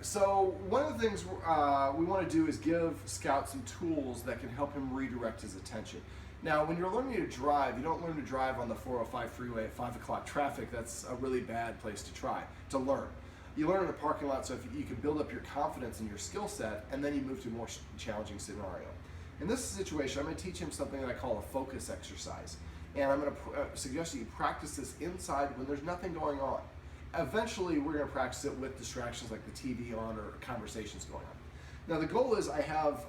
So one of the things we want to do is give Scout some tools that can help him redirect his attention. Now, when you're learning to drive, you don't learn to drive on the 405 freeway at 5 o'clock traffic. That's a really bad place to learn. You learn in a parking lot, so if you can build up your confidence and your skill set, and then you move to a more challenging scenario. In this situation, I'm going to teach him something that I call a focus exercise. And I'm going to suggest that you practice this inside when there's nothing going on. Eventually, we're going to practice it with distractions like the TV on or conversations going on. Now, the goal is I have,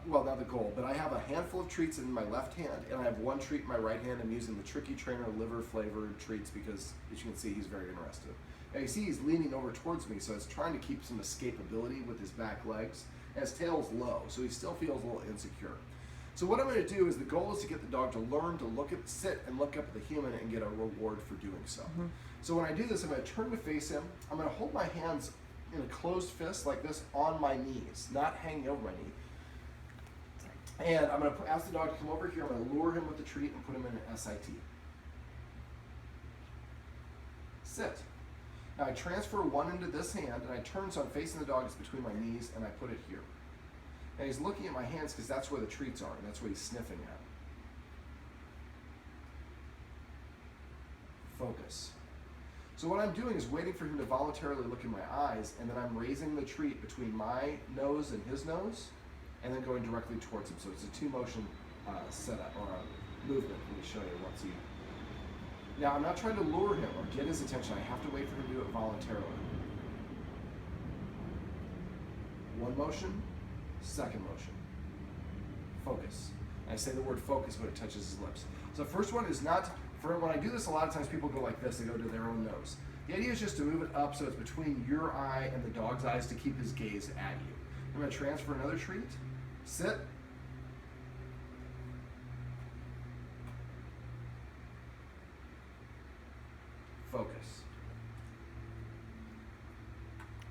well, not the goal, but I have a handful of treats in my left hand, and I have one treat in my right hand. I'm using the Tricky Trainer liver flavored treats because, as you can see, he's very interested. Now, you see he's leaning over towards me, so it's trying to keep some escapability with his back legs. And his tail's low, so he still feels a little insecure. So what I'm going to do is the goal is to get the dog to learn to sit and look up at the human and get a reward for doing so. Mm-hmm. So when I do this, I'm going to turn to face him. I'm going to hold my hands in a closed fist like this on my knees, not hanging over my knee. And I'm going to ask the dog to come over here. I'm going to lure him with the treat and put him in an SIT. Sit. Now I transfer one into this hand, and I turn so I'm facing the dog. It's between my knees, and I put it here. And he's looking at my hands because that's where the treats are, and that's what he's sniffing at. Focus. So what I'm doing is waiting for him to voluntarily look in my eyes, and then I'm raising the treat between my nose and his nose, and then going directly towards him. So it's a two-motion setup, or a movement. Let me show you once he... Now, I'm not trying to lure him or get his attention. I have to wait for him to do it voluntarily. One motion, second motion. Focus. I say the word focus when it touches his lips. So the first one is not, when I do this, a lot of times people go like this. They go to their own nose. The idea is just to move it up so it's between your eye and the dog's eyes to keep his gaze at you. I'm going to transfer another treat. Sit. Focus.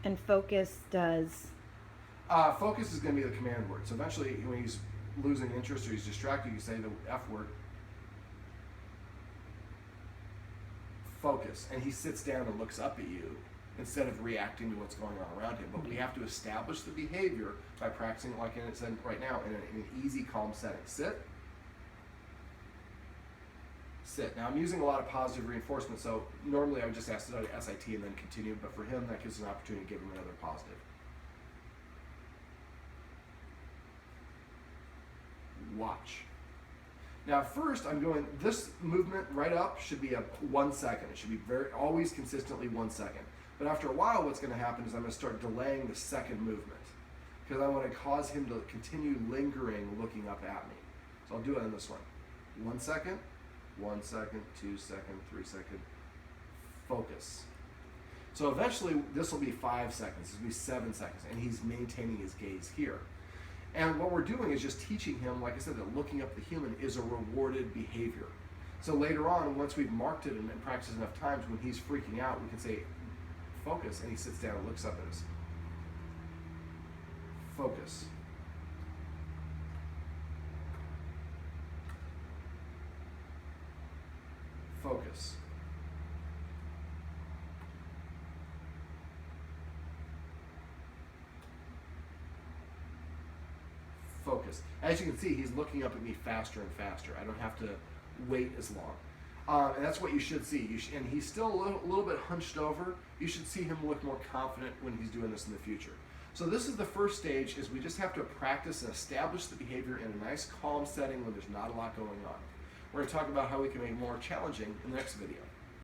And focus does? Focus is going to be the command word. So eventually, when he's losing interest or he's distracted, you say the F word. Focus. And he sits down and looks up at you instead of reacting to what's going on around him. But we have to establish the behavior by practicing, like it's in right now, in an easy, calm setting. Sit. Sit. Now I'm using a lot of positive reinforcement, so normally I would just ask the dog to SIT and then continue, but for him that gives an opportunity to give him another positive. Watch. Now first I'm going, this movement right up should be a 1 second. It should be always consistently 1 second. But after a while what's going to happen is I'm going to start delaying the second movement because I want to cause him to continue lingering looking up at me. So I'll do it in this one. 1 second. 1 second, 2 second, 3 second, focus. So eventually this will be 5 seconds, this will be 7 seconds, and he's maintaining his gaze here. And what we're doing is just teaching him, like I said, that looking up the human is a rewarded behavior. So later on, once we've marked it and practiced enough times, when he's freaking out, we can say, focus, and he sits down and looks up at us. Focus. Focus. Focus. As you can see, he's looking up at me faster and faster. I don't have to wait as long. And that's what you should see. And he's still a little bit hunched over. You should see him look more confident when he's doing this in the future. So this is the first stage, is we just have to practice and establish the behavior in a nice calm setting when there's not a lot going on. We're going to talk about how we can make it more challenging in the next video.